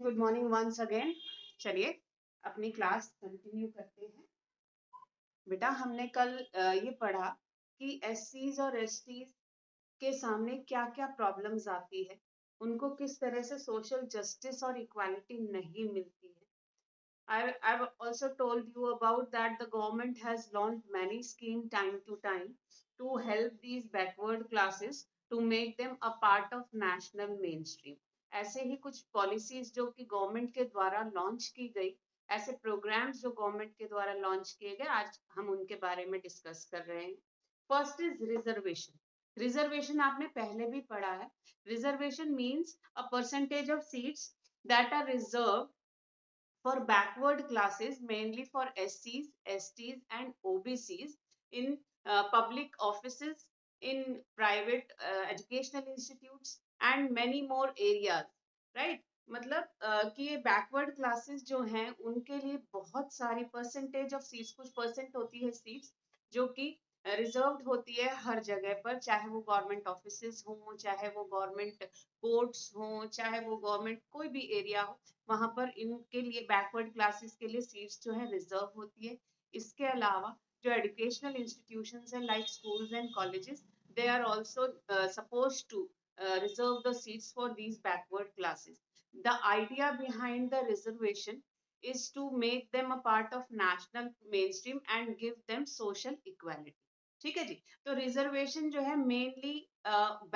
Good morning once again. चलिए अपनी class continue करते हैं। बेटा हमने कल ये पढ़ा कि एससीज और एसटीज के सामने क्या क्या प्रॉब्लम्स आती है, उनको किस तरह से सोशल जस्टिस और इक्वालिटी नहीं मिलती है। I've also told you about that the government has launched many schemes time to time to help these backward classes to make them a part of national mainstream. ऐसे ही कुछ policies जो कि government के द्वारा launch की गई, ऐसे programmes जो गवर्नमेंट के द्वारा लॉन्च किए गए, आज हम उनके बारे में डिस्कस कर रहे हैं। First is reservation. रिजर्वेशन आपने पहले भी पढ़ा है। Reservation means a percentage of seats that are reserve for backward classes, mainly for SCs, STs, and OBCs in public offices, in private educational institutes, and many more areas, right? मतलब कि ये backward classes जो हैं उनके लिए बहुत सारी percentage of seats, कुछ परसेंट होती है सीट्स जो कि रिजर्व्ड होती है हर जगह पर, चाहे वो गवर्नमेंट ऑफिसेज हो, चाहे वो गवर्नमेंट कोर्ट्स हो, चाहे वो गवर्नमेंट कोई भी एरिया हो, वहां पर इनके लिए बैकवर्ड क्लासेस के लिए सीट्स जो है रिजर्व होती है। इसके अलावा जो एजुकेशनल इंस्टीट्यूशंस हैं like schools and colleges, they are also supposed to reserve the seats for these backward classes. The idea behind the reservation is to make them a part of national mainstream and give them social equality. ठीक है जी। तो reservation जो है mainly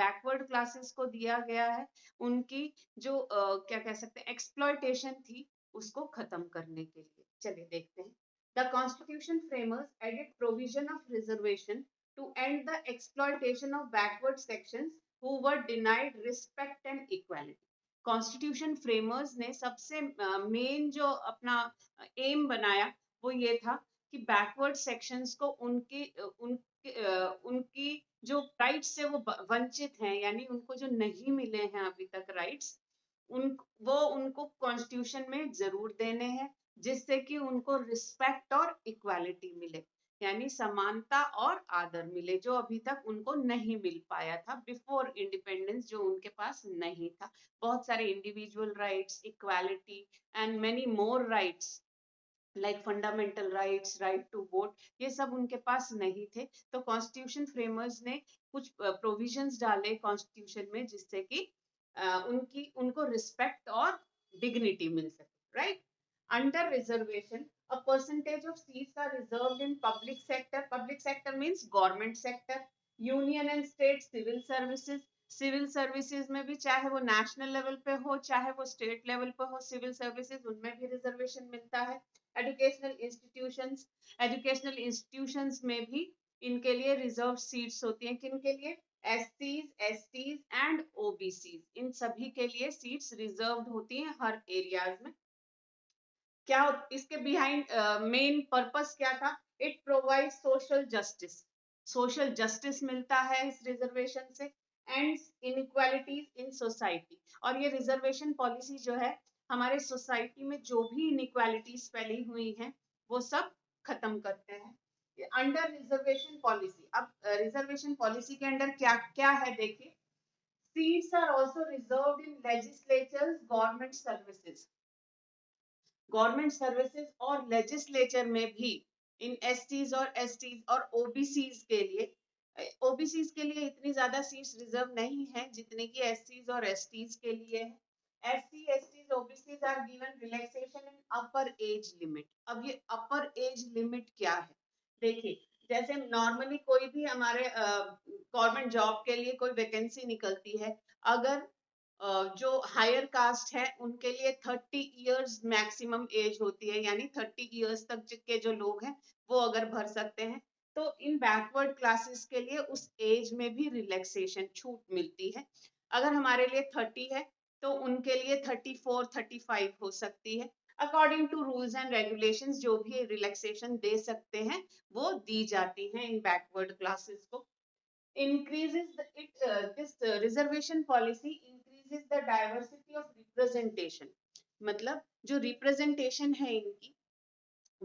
backward classes को दिया गया है, उनकी जो क्या कह सकते हैं एक्सप्लॉयटेशन थी उसको खत्म करने के लिए। चलिए देखते हैं। The constitution framers added provision of reservation to end the exploitation of backward sections who were denied respect and equality. Constitution framers ने सबसे मेन जो अपना एम बनाया वो ये था कि बैकवर्ड सेक्शंस को उनकी जो राइट्स से वो वंचित हैं, यानी उनको जो नहीं मिले हैं अभी तक राइट्स, वो उनको कॉन्स्टिट्यूशन में जरूर देने हैं, जिससे कि उनको रिस्पेक्ट और इक्वालिटी मिले, यानी समानता और आदर मिले, जो अभी तक उनको नहीं मिल पाया था बिफोर इंडिपेंडेंस, जो उनके पास नहीं था। बहुत सारे individual rights, equality and many more rights like fundamental rights, right to vote, ये सब उनके पास नहीं थे। तो कॉन्स्टिट्यूशन फ्रेमर्स ने कुछ प्रोविजंस डाले कॉन्स्टिट्यूशन में जिससे कि उनको रिस्पेक्ट और डिग्निटी मिल सके, right? Under reservation a percentage of seats are reserved in public sector. Public sector means government sector, union and state civil services. Civil services में भी, चाहे वो नेशनल लेवल पे हो चाहे वो स्टेट लेवल पे हो, सिविल सर्विसेज उनमें भी रिजर्वेशन मिलता है। एजुकेशनल इंस्टीट्यूशंस में भी इनके लिए रिजर्व सीट्स होती हैं। किनके लिए? एससीज, एसटीज एंड ओबीसीज, इन सभी के लिए सीट्स रिजर्व्ड होती हैं हर एरियाज में। क्या इसके बिहाइंड मेन पर्पस क्या था? It provide social justice. Social justice मिलता है इस रिजर्वेशन से, एंड इनइक्वालिटीज इन सोसाइटी। और ये रिजर्वेशन पॉलिसी जो है हमारे सोसाइटी में जो भी इनइक्वालिटीज फैली हुई हैं वो सब खत्म करते हैं। अंडर रिजर्वेशन पॉलिसी, अब रिजर्वेशन पॉलिसी के अंडर क्या क्या है देखिए। Seats are also reserved in legislatures, government services, government services और लेजिस्लेचर में भी इन एसटीज और एसटीज और ओबीसीज के लिए, ओबीसीज के लिए इतनी ज्यादा सीट्स रिजर्व नहीं है जितने की एससीज और एसटीज के लिए है। SC, STs, OBCs are given relaxation in upper age limit. अब ये अपर एज लिमिट क्या है देखिए। जैसे नॉर्मली कोई भी हमारे गवर्नमेंट जॉब के लिए कोई वैकेंसी निकलती है, अगर जो हायर कास्ट है उनके लिए 30 इयर्स मैक्सिमम एज होती है, यानी 30 इयर्स तक के जो लोग हैं वो अगर भर सकते हैं, तो इन बैकवर्ड क्लासेस के लिए उस एज में भी रिलैक्सेशन, छूट मिलती है। अगर हमारे लिए 30 है तो उनके लिए 34, 35 हो सकती है। According to rules and regulations जो भी रिलैक्सेशन दे सकते हैं वो दी जाती हैं इन बैकवर्ड क्लासेस को। increases this reservation policy increases the diversity of representation। मतलब जो रिप्रेजेंटेशन है इनकी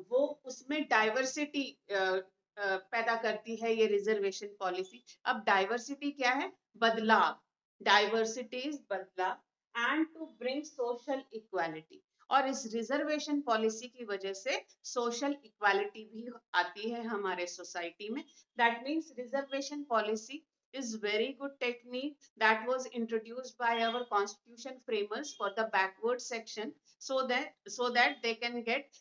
वो उसमें डाइवर्सिटी पैदा करती है ये रिजर्वेशन पॉलिसी। अब डाइवर्सिटी क्या है? बदलाव। डाइवर्सिटी इज बदलाव। And to bring social equality. और इस रिजर्वेशन पॉलिसी की वजह से सोशल इक्वालिटी भी आती है हमारे सोसाइटी में। That means reservation policy is very good technique that was introduced by our constitution framers for the backward section, so that they can get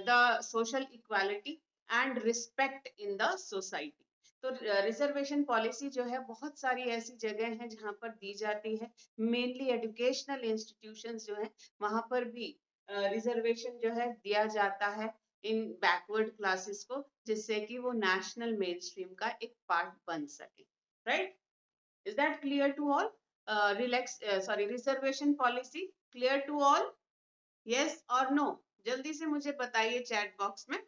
the social equality and respect in the society. तो reservation policy जो है बहुत सारी ऐसी जगह हैं जहां पर दी जाती है, मेनली एजुकेशनल इंस्टीट्यूशंस जो है वहां पर भी रिजर्वेशन जो है दिया जाता है इन बैकवर्ड क्लासेस को, जिससे कि वो नेशनल मेन स्ट्रीम का एक पार्ट बन सके। Right? Is that clear to all? Reservation policy clear to all? Yes और नो? जल्दी से मुझे बताइए चैट बॉक्स में।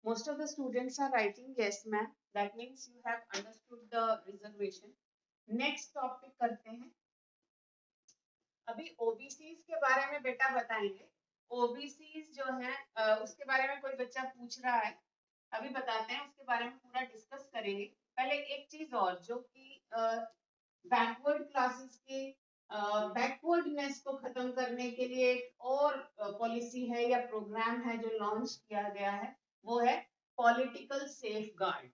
Most of the students are writing yes ma'am. That means you have understood the reservation. Next topic करते हैं। अभी OBCs के बारे में बेटा बताएंगे। ओबीसीज जो है उसके बारे में कोई बच्चा पूछ रहा है, अभी बताते हैं, उसके बारे में पूरा डिस्कस करेंगे। पहले एक चीज और, जो कि बैकवर्ड क्लासेस के बैकवर्डनेस को खत्म करने के लिए एक और पॉलिसी है या प्रोग्राम है जो लॉन्च किया गया है, वो है पॉलिटिकल सेफ गार्ड।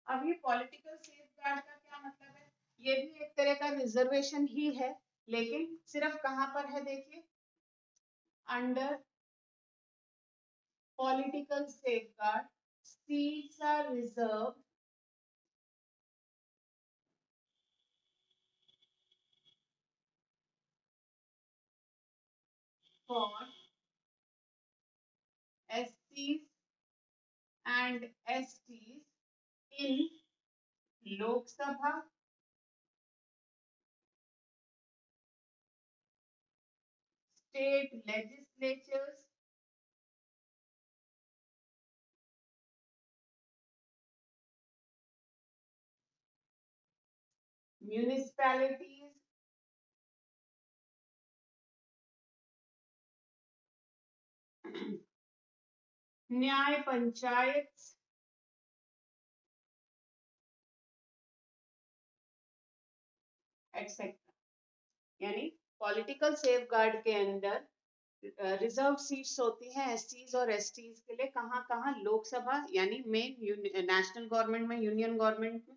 अब ये पॉलिटिकल सेफ गार्ड का क्या मतलब है? ये भी एक तरह का रिजर्वेशन ही है, लेकिन सिर्फ कहां पर है देखिए, under political safeguard seats are reserve for SCs and STs in Lok Sabha, state legislatures, municipalities, न्याय पंचायत, एक्सेट्रा। यानी पॉलिटिकल सेफ गार्ड के अंदर रिजर्व सीट्स होती हैं एससीज और एसटीज के लिए, कहाँ कहाँ? लोकसभा यानी मेन नेशनल गवर्नमेंट में, यूनियन गवर्नमेंट में।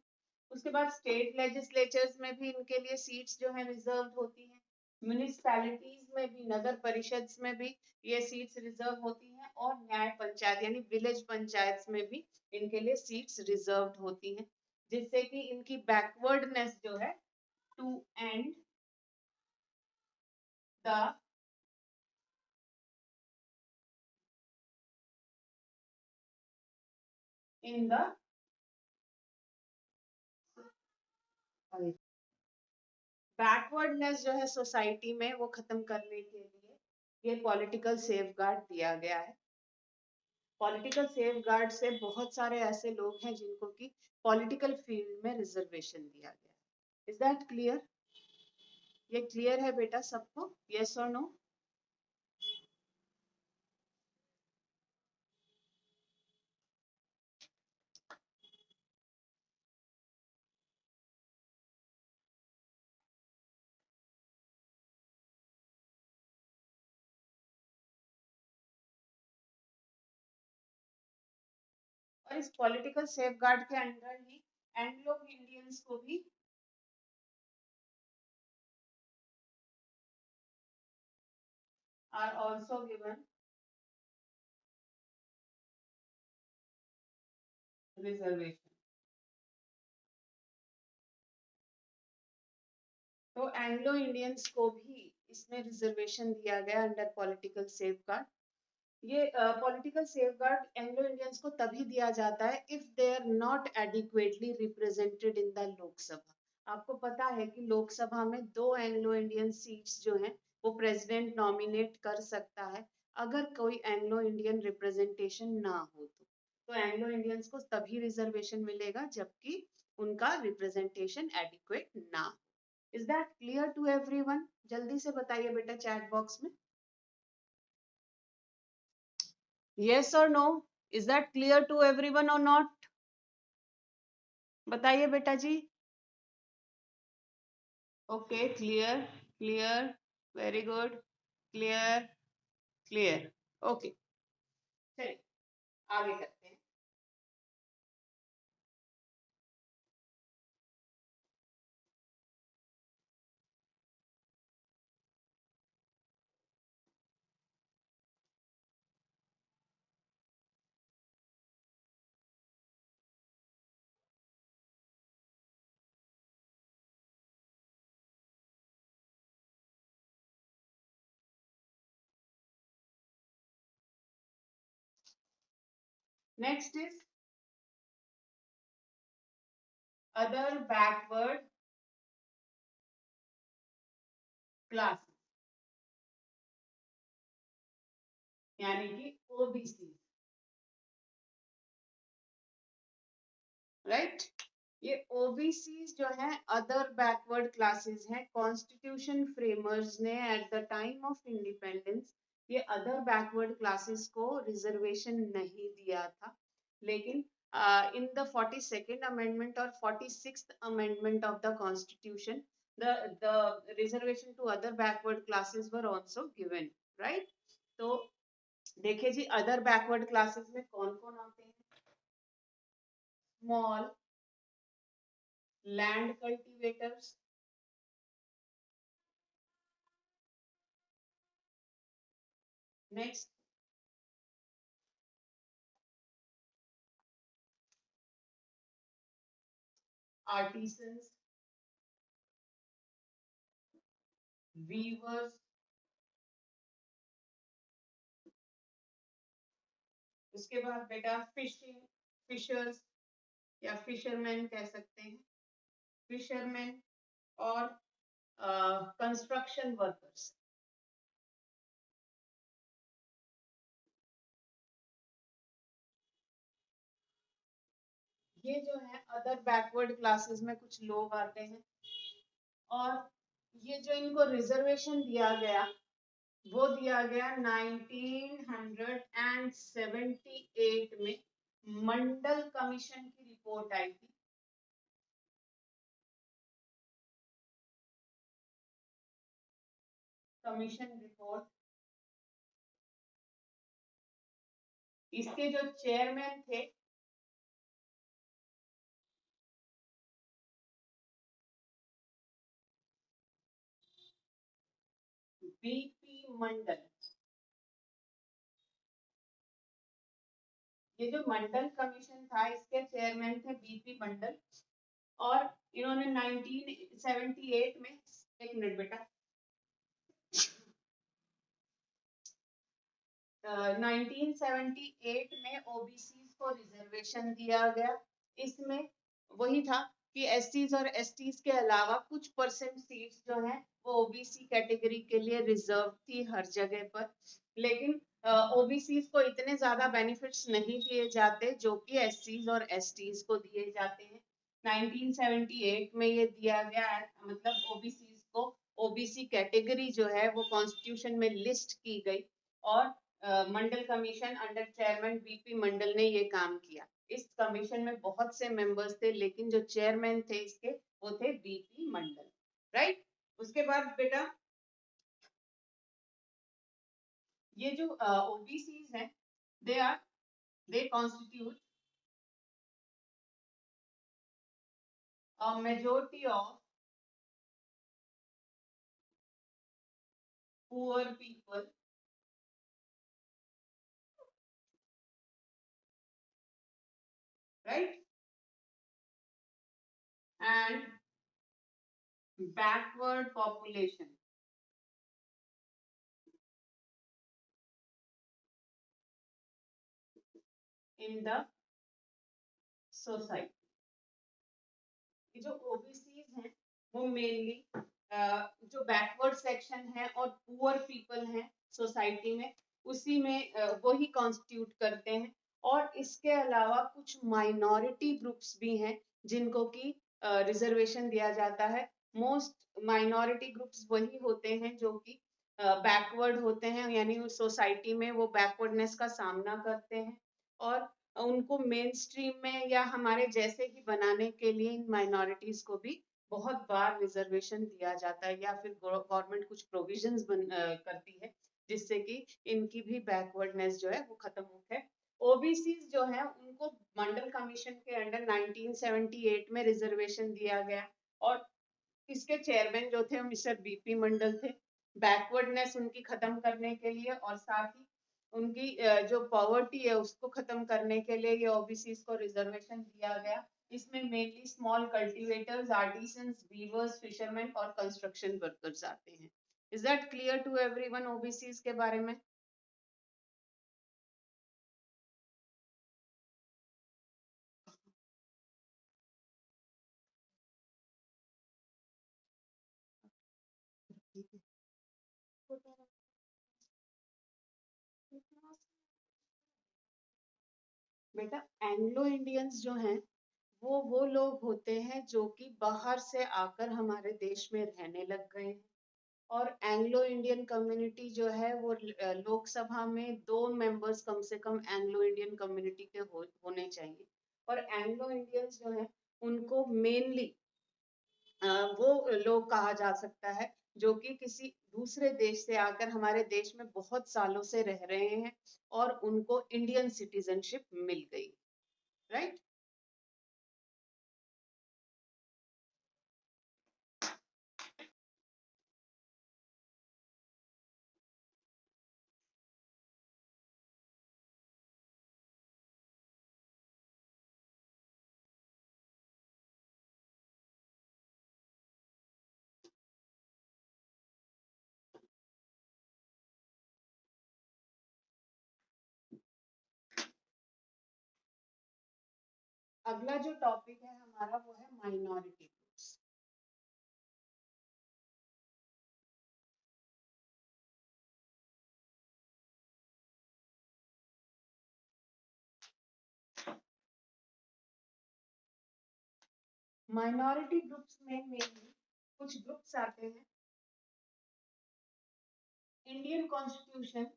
उसके बाद स्टेट लेजिस्लेचर्स में भी इनके लिए सीट्स जो है रिजर्व होती हैं। म्यूनिसपैलिटीज में भी, नगर परिषद में भी ये सीट्स रिजर्व होती हैं। और न्याय पंचायत यानी विलेज पंचायत में भी इनके लिए सीट्स रिजर्व होती हैं, जिससे कि इनकी बैकवर्डनेस जो है to end the in the backwardness जो है सोसाइटी में वो खत्म करने के लिए ये पॉलिटिकल सेफ गार्ड दिया गया है। पॉलिटिकल सेफ गार्ड से बहुत सारे ऐसे लोग हैं जिनको कि पॉलिटिकल फील्ड में रिजर्वेशन दिया गया है। Is that clear? ये क्लियर है बेटा सबको? यस और नो? और इस पॉलिटिकल सेफ गार्ड के अंडर ही एंग्लो इंडियंस को भी आर ऑल्सो गिवन रिजर्वेशन। तो एंग्लो इंडियंस को भी इसमें रिजर्वेशन दिया गया अंडर पॉलिटिकल सेफ गार्ड। ये पॉलिटिकल सेफगार्ड एंग्लो इंडियंस को तभी दिया जाता है if they are not adequately represented in the Lok Sabha. आपको पता है कि लोकसभा में 2 एंग्लो इंडियन सीट्स जो हैं वो प्रेसिडेंट नॉमिनेट कर सकता है अगर कोई एंग्लो इंडियन रिप्रेजेंटेशन ना हो तो एंग्लो इंडियंस को तभी रिजर्वेशन मिलेगा जबकि उनका रिप्रेजेंटेशन एडिक्वेट ना हो। Is that clear to everyone? जल्दी से बताइए बेटा चैट बॉक्स में। Yes or no? Is that clear to everyone or not? बताइए बेटा जी। Okay, clear, clear, very good, clear, clear. Okay, चलिए आगे करते हैं। Next is other backward classes, यानी कि ओबीसी, राइट। ये ओबीसी जो है अदर बैकवर्ड क्लासेस हैं। कॉन्स्टिट्यूशन फ्रेमर्स ने at the time of independence ये अदर बैकवर्ड क्लासेस को रिजर्वेशन नहीं दिया था, लेकिन इन द 42nd अमेंडमेंट और 46th amendment of the constitution the reservation to other backward classes were also given, right? तो देखिए जी, अदर बैकवर्ड क्लासेस में कौन कौन आते हैं? Small land cultivators, next artisans, weavers, उसके बाद बेटा फिशिंग, फिशर्स या फिशरमैन कह सकते हैं, फिशरमैन और कंस्ट्रक्शन वर्कर्स। ये जो है अदर बैकवर्ड क्लासेस में कुछ लोग आते हैं, और ये जो इनको रिजर्वेशन दिया गया वो दिया गया 1978 में। मंडल कमीशन की रिपोर्ट आई थी। कमीशन रिपोर्ट, इसके जो चेयरमैन थे बीपी मंडल। ये जो मंडल कमीशन था इसके चेयरमैन थे बीपी मंडल, और इन्होंने 1978 में, एक मिनट बेटा, 1978 में ओबीसी को रिजर्वेशन दिया गया। इसमें वही था कि एससीज और एसटीज के अलावा कुछ परसेंट सीट्स जो हैं वो ओबीसी कैटेगरी के लिए रिजर्व थी हर जगह पर, लेकिन ओबीसी को इतने ज्यादा बेनिफिट्स नहीं दिए जाते जो कि एससीज और एसटीज को दिए जाते हैं। 1978 में ये दिया गया, मतलब ओबीसी को ओबीसी कैटेगरी जो है वो कॉन्स्टिट्यूशन में लिस्ट की गई, और मंडल कमीशन अंडर चेयरमैन बीपी मंडल ने ये काम किया। इस कमीशन में बहुत से मेंबर्स थे, लेकिन जो चेयरमैन थे इसके वो थे बीपी मंडल, राइट। उसके बाद बेटा ये जो ओबीसीज हैं, they constitute a majority of poor people, right, and backward population. in the society. जो ओबीसीज हैं वो मेनली जो बैकवर्ड सेक्शन है और पुअर पीपल हैं सोसाइटी में, उसी में वो ही कॉन्स्टिट्यूट करते हैं। और इसके अलावा कुछ माइनॉरिटी ग्रुप्स भी हैं जिनको कि रिजर्वेशन दिया जाता है। मोस्ट माइनॉरिटी ग्रुप्स वही होते हैं जो कि बैकवर्ड होते हैं, यानी उस सोसाइटी में वो बैकवर्डनेस का सामना करते हैं, और उनको मेन स्ट्रीम में या हमारे जैसे ही बनाने के लिए इन माइनॉरिटीज को भी बहुत बार रिजर्वेशन दिया जाता है, या फिर गवर्नमेंट कुछ प्रोविजंस करती है जिससे कि इनकी भी बैकवर्डनेस जो है वो खत्म होता है। ओबीसीज जो है उनको मंडल कमीशन के अंडर 1978 में रिजर्वेशन दिया गया, और इसके चेयरमैन जो थे मिस्टर बीपी मंडल थे। बैकवर्डनेस उनकी खत्म करने के लिए और साथ ही उनकी जो पॉवर्टी है उसको खत्म करने के लिए ये ओबीसीज को रिजर्वेशन दिया गया। इसमें mainly small cultivators, artisans, weavers, fisherman और कंस्ट्रक्शन वर्कर्स आते हैं। Is that clear to everyone OBCs के बारे में? बेटा, एंग्लो इंडियंस जो हैं वो लोग होते हैं जो कि बाहर से आकर हमारे देश में रहने लग गए हैं। और एंग्लो इंडियन कम्युनिटी जो है वो लोकसभा में 2 मेंबर्स कम से कम एंग्लो इंडियन कम्युनिटी के होने चाहिए। और एंग्लो इंडियंस जो है उनको मेनली वो लोग कहा जा सकता है जो कि किसी दूसरे देश से आकर हमारे देश में बहुत सालों से रह रहे हैं और उनको इंडियन सिटीजनशिप मिल गई, राइट? अगला जो टॉपिक है हमारा वो है माइनॉरिटी ग्रुप्स। माइनॉरिटी ग्रुप्स में मेनली कुछ ग्रुप्स आते हैं। Indian constitution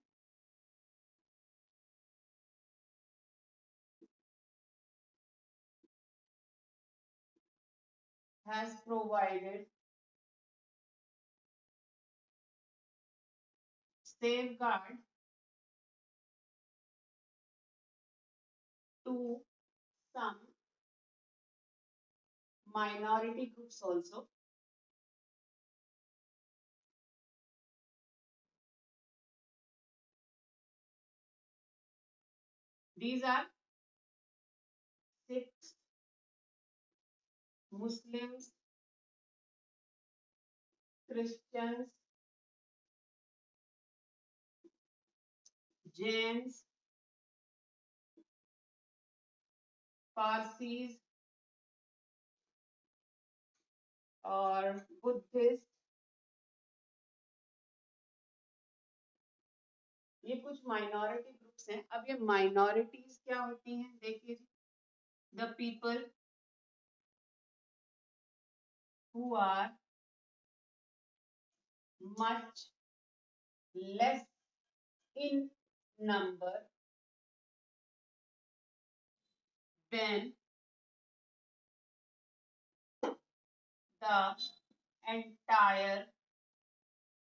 has provided safeguard to some minority groups also. These are Sikhs, Muslims, Christians, Jains, Parsis और बुद्धिस्ट। ये कुछ माइनॉरिटी ग्रुप्स हैं। अब ये माइनॉरिटीज क्या होती हैं देखिए, the people who are much less in number than the entire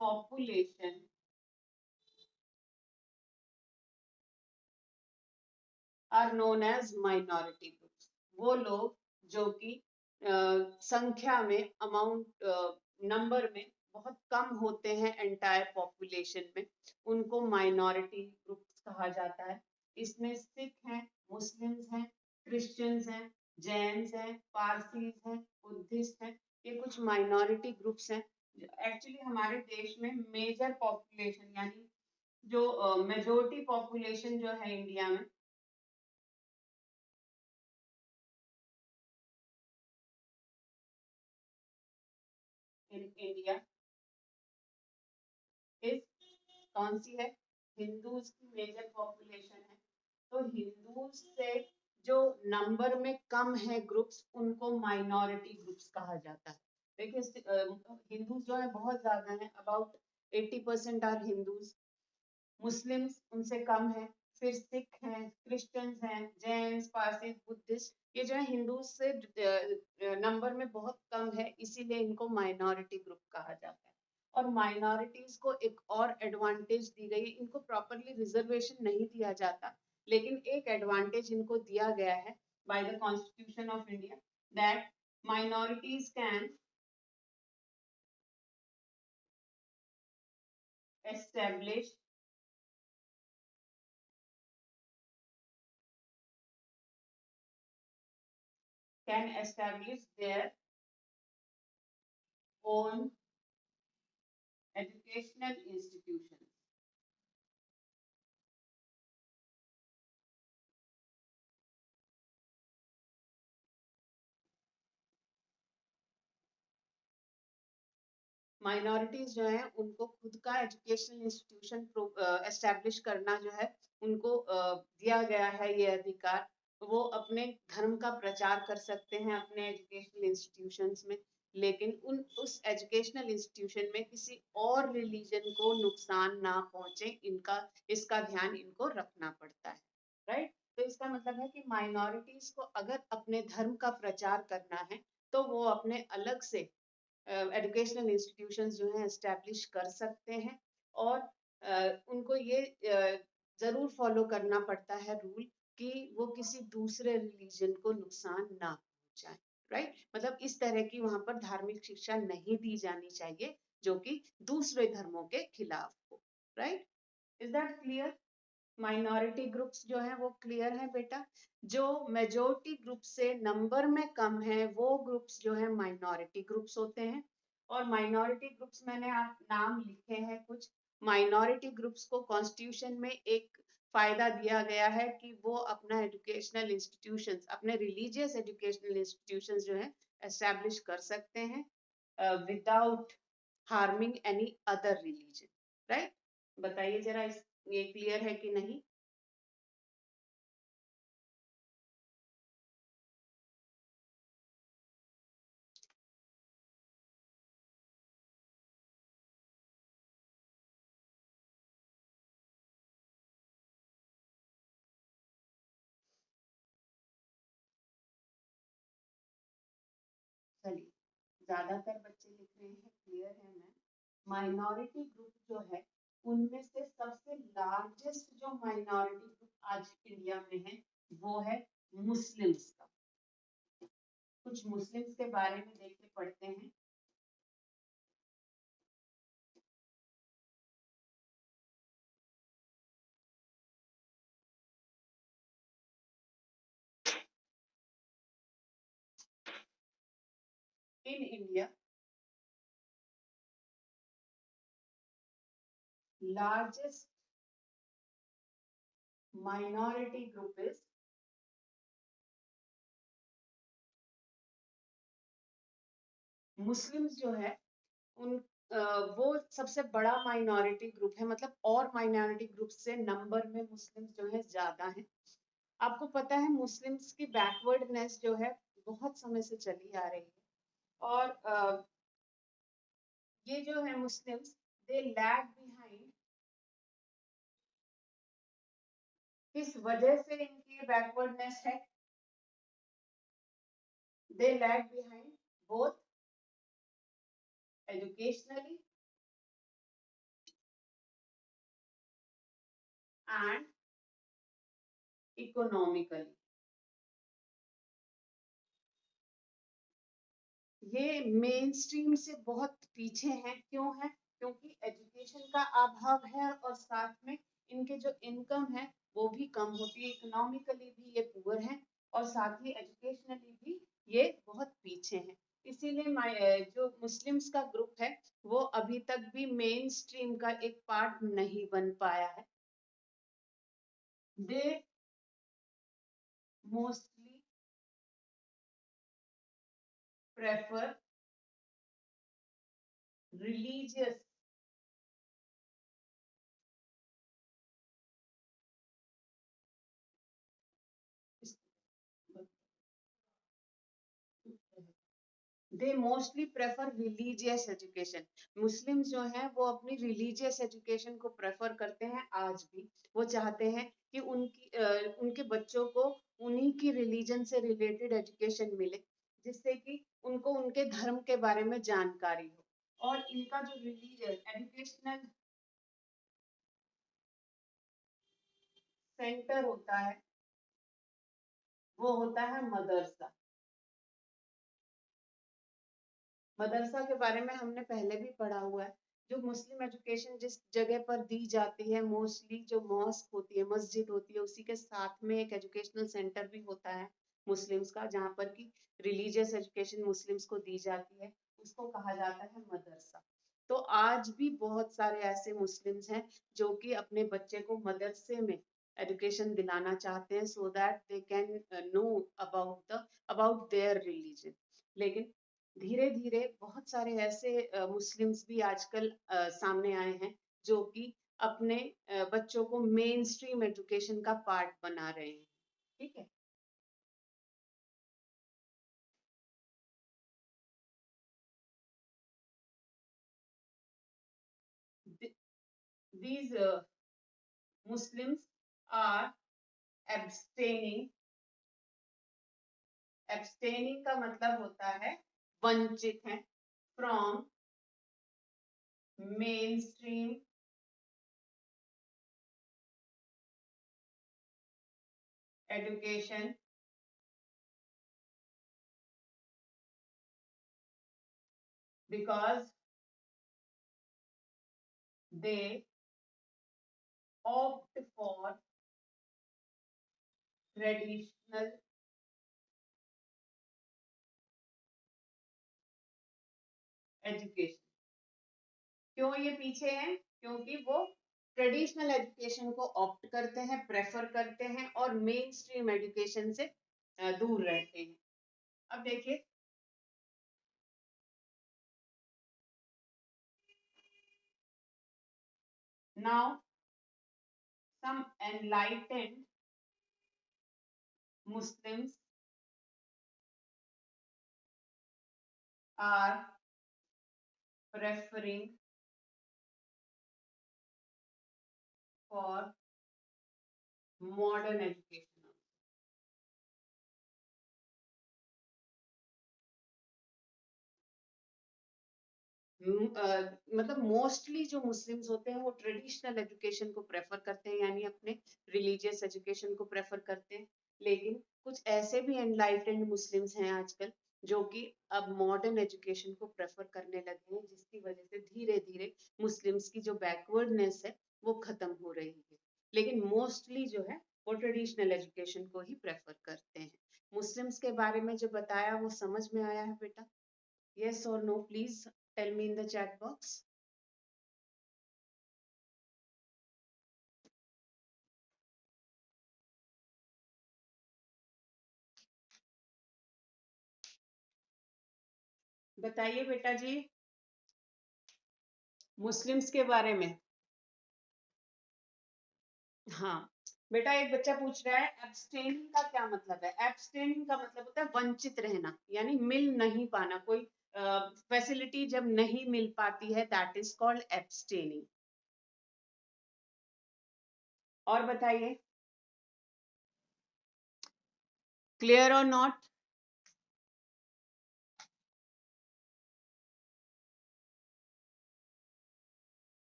population are known as minority groups। वो लोग जो कि संख्या में, अमाउंट, नंबर में बहुत कम होते हैं एंटायर पॉपुलेशन में, उनको माइनॉरिटी ग्रुप्स कहा जाता है। इसमें सिख हैं, मुस्लिम्स हैं, क्रिश्चियंस हैं, जैन्स हैं, पारसीज हैं, बुद्धिस्ट हैं। ये कुछ माइनॉरिटी ग्रुप्स हैं। एक्चुअली हमारे देश में मेजर पॉपुलेशन यानी जो मेजोरिटी पॉपुलेशन जो है इंडिया में इन इंडिया इस कौन सी है? हिंदूज की मेजर पॉपुलेशन है। तो हिंदूज से जो नंबर में कम है ग्रुप्स, उनको माइनॉरिटी ग्रुप्स कहा जाता है। देखिए हिंदूज जो है बहुत ज्यादा है, अबाउट 80% आर हिंदूज। मुस्लिम्स उनसे कम है, फिर सिख हैं, क्रिश्चियंस हैं, जैन, पारसी, बुद्धिस्ट, ये जो है हिंदू से नंबर में बहुत कम है, इसीलिए इनको माइनॉरिटी ग्रुप कहा जाता है। और माइनॉरिटीज को एक और एडवांटेज दी गई, इनको प्रॉपरली रिजर्वेशन नहीं दिया जाता, लेकिन एक एडवांटेज इनको दिया गया है by the constitution of India, that minorities can establish their own educational institutions. Minorities जो है उनको खुद का एजुकेशनल इंस्टीट्यूशन एस्टेब्लिश करना जो है उनको दिया गया है ये अधिकार। वो अपने धर्म का प्रचार कर सकते हैं अपने एजुकेशनल इंस्टीट्यूशंस में, लेकिन उस एजुकेशनल इंस्टीट्यूशन में किसी और रिलीजन को नुकसान ना पहुंचे, इनका इसका ध्यान इनको रखना पड़ता है। राइट? तो इसका मतलब है कि माइनॉरिटीज को अगर अपने धर्म का प्रचार करना है तो वो अपने अलग से एजुकेशनल इंस्टीट्यूशंस जो हैं एस्टैब्लिश कर सकते हैं। और उनको ये जरूर फॉलो करना पड़ता है रूल कि वो किसी दूसरे रिलीजन को नुकसान ना पहुंचाए। राइट? मतलब इस तरह की वहां पर धार्मिक शिक्षा नहीं दी जानी चाहिए जो कि दूसरे धर्मों के खिलाफ हो। Right? Is that clear? Minority groups जो है वो क्लियर है बेटा। जो मेजोरिटी ग्रुप से नंबर में कम है वो ग्रुप्स जो है माइनॉरिटी ग्रुप्स होते हैं। और माइनॉरिटी ग्रुप्स मैंने आप नाम लिखे हैं कुछ। माइनॉरिटी ग्रुप्स को कॉन्स्टिट्यूशन में एक फायदा दिया गया है कि वो अपना एजुकेशनल इंस्टीट्यूशंस, अपने रिलीजियस एजुकेशनल इंस्टीट्यूशंस जो है एस्टैब्लिश कर सकते हैं without harming any other religion. Right? बताइए जरा ये क्लियर है कि नहीं? चलिए, ज्यादातर बच्चे लिख रहे हैं क्लियर है मैम। माइनॉरिटी ग्रुप जो है उनमें से सबसे लार्जेस्ट जो माइनॉरिटी ग्रुप आज इंडिया में है वो है मुस्लिम्स का। कुछ मुस्लिम्स के बारे में देखते पढ़ते हैं। In India largest minority group is Muslims जो है उन वो सबसे बड़ा माइनॉरिटी ग्रुप है, मतलब और माइनॉरिटी ग्रुप से नंबर में मुस्लिम्स जो है ज्यादा हैं। आपको पता है मुस्लिम्स की बैकवर्डनेस जो है बहुत समय से चली आ रही है। और ये जो है मुस्लिम्स, दे लैग बिहाइंड। किस वजह से इनकी बैकवर्डनेस है? They lag behind both educationally and economically. ये मेन स्ट्रीम से बहुत पीछे हैं। क्यों है? क्योंकि एजुकेशन का अभाव है और साथ में इनके जो इनकम है वो भी कम होती है। इकोनॉमिकली भी ये पुअर है और साथ ही एजुकेशनली भी ये बहुत पीछे हैं। इसीलिए जो मुस्लिम्स का ग्रुप है वो अभी तक भी मेन स्ट्रीम का एक पार्ट नहीं बन पाया है। They mostly prefer religious they mostly prefer religious education. Muslim जो हैं वो अपनी रिलीजियस एजुकेशन को प्रेफर करते हैं आज भी। वो चाहते हैं कि उनके बच्चों को उन्हीं की रिलीजन से रिलेटेड एजुकेशन मिले, जिससे कि उनको उनके धर्म के बारे में जानकारी हो। और इनका जो रिलीजियस एजुकेशनल सेंटर होता है वो होता है मदरसा। मदरसा के बारे में हमने पहले भी पढ़ा हुआ है। जो मुस्लिम एजुकेशन जिस जगह पर दी जाती है, मोस्टली जो मॉस्क होती है, मस्जिद होती है, उसी के साथ में एक एजुकेशनल सेंटर भी होता है मुस्लिम्स का, जहाँ पर की रिलीजियस एजुकेशन मुस्लिम्स को दी जाती है, उसको कहा जाता है मदरसा। तो आज भी बहुत सारे ऐसे मुस्लिम्स हैं जो कि अपने बच्चे को मदरसे में एजुकेशन दिलाना चाहते हैं, so that they can know about their religion. लेकिन धीरे धीरे बहुत सारे ऐसे मुस्लिम्स भी आजकल सामने आए हैं जो कि अपने बच्चों को मेन स्ट्रीम एजुकेशन का पार्ट बना रहे हैं। ठीक है। These Muslims are abstaining। abstaining का मतलब होता है वंचित हैं from main stream education because they opt for traditional education। क्यों ये पीछे हैं? क्योंकि वो ट्रेडिशनल एजुकेशन को ऑप्ट करते हैं, प्रेफर करते हैं और मेन स्ट्रीम एजुकेशन से दूर रहते हैं। अब देखिए, now some enlightened Muslims are preferring for modern education. मतलब मोस्टली जो मुस्लिम्स होते हैं वो ट्रेडिशनल एजुकेशन को प्रेफर करते हैं, यानी अपने रिलीजियस एजुकेशन को प्रेफर करते हैं। लेकिन कुछ ऐसे भी एनलाइटेंड मुस्लिम्स हैं आजकल जो कि अब मॉडर्न एजुकेशन को प्रेफर करने लगे हैं, जिसकी वजह से धीरे धीरे मुस्लिम्स की जो बैकवर्डनेस है वो खत्म हो रही है। लेकिन मोस्टली जो है वो ट्रेडिशनल एजुकेशन को ही प्रेफर करते हैं। मुस्लिम्स के बारे में जो बताया वो समझ में आया है बेटा? Yes or no, please tell me in the chat box. बताइए बेटा जी, मुस्लिम्स के बारे में। हाँ बेटा, एक बच्चा पूछ रहा है एब्स्टेनिंग का क्या मतलब है। एब्स्टेनिंग का मतलब होता है वंचित रहना, यानी मिल नहीं पाना, कोई फैसिलिटी जब नहीं मिल पाती है, दैट इज कॉल्ड एब्स्टेनिंग। और बताइए, क्लियर और नॉट?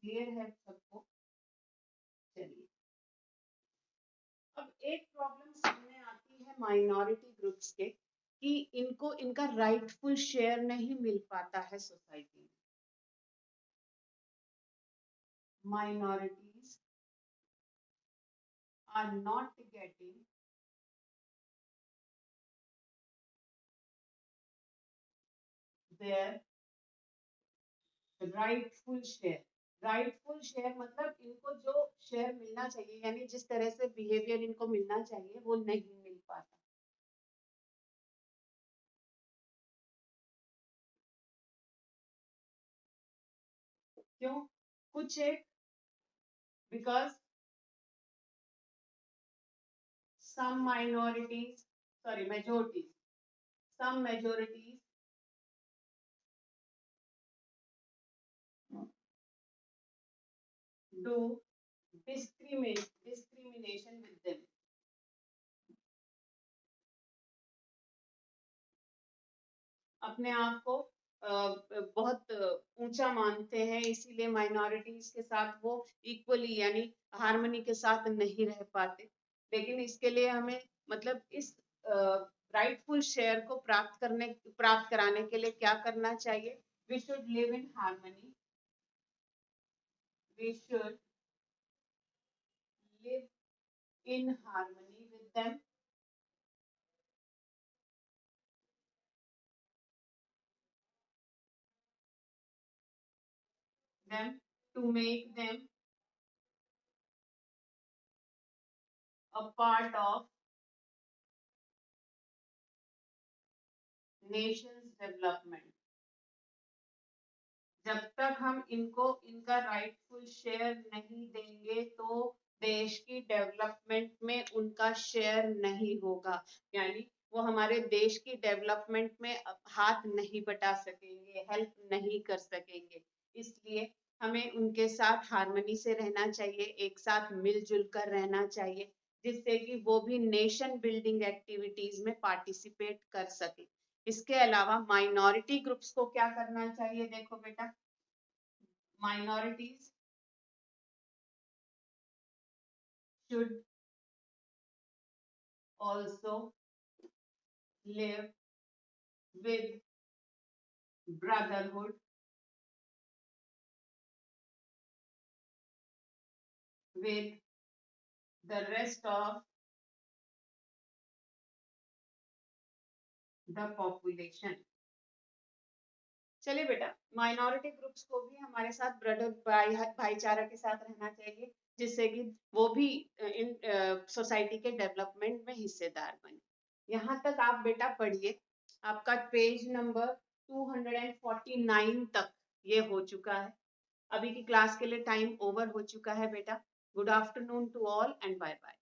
क्लियर है सबको? चलिए, अब एक प्रॉब्लम सामने आती है माइनॉरिटी ग्रुप्स के, कि इनको इनका राइटफुल शेयर नहीं मिल पाता है सोसाइटी में। Minorities are not getting their rightful share. Rightful share मतलब इनको जो शेयर मिलना चाहिए, यानी जिस तरह से बिहेवियर इनको मिलना चाहिए वो नहीं मिल पाता। क्यों? कुछ एक because some minorities, sorry, majorities, some majorities do discrimination with them. अपने आप को बहुत ऊंचा मानते हैं, इसीलिए माइनॉरिटीज के साथ वो इक्वली यानी हार्मनी के साथ नहीं रह पाते। लेकिन इसके लिए हमें मतलब इस राइटफुल शेयर को प्राप्त कराने के लिए क्या करना चाहिए? We should live in harmony, we should live in harmony with them, to make them a part of nation's development. जब तक हम इनको इनका राइटफुल शेयर नहीं देंगे तो देश की डेवलपमेंट में उनका शेयर नहीं होगा, यानी वो हमारे देश की डेवलपमेंट में हाथ नहीं बटा सकेंगे, हेल्प नहीं कर सकेंगे। इसलिए हमें उनके साथ हार्मनी से रहना चाहिए, एक साथ मिलजुल कर रहना चाहिए, जिससे कि वो भी नेशन बिल्डिंग एक्टिविटीज में पार्टिसिपेट कर सके। इसके अलावा माइनॉरिटी ग्रुप्स को क्या करना चाहिए? देखो बेटा, minorities should also live with brotherhood, with the rest of the population. चलिए बेटा, माइनॉरिटी ग्रुप्स को भी हमारे साथ ब्रदर भाईचारा के साथ रहना चाहिए, जिससे कि वो भी इन सोसाइटी के डेवलपमेंट में हिस्सेदार बने। यहाँ तक आप बेटा पढ़िए, आपका पेज नंबर 249 तक ये हो चुका है। अभी की क्लास के लिए टाइम ओवर हो चुका है बेटा। Good afternoon to all and bye bye.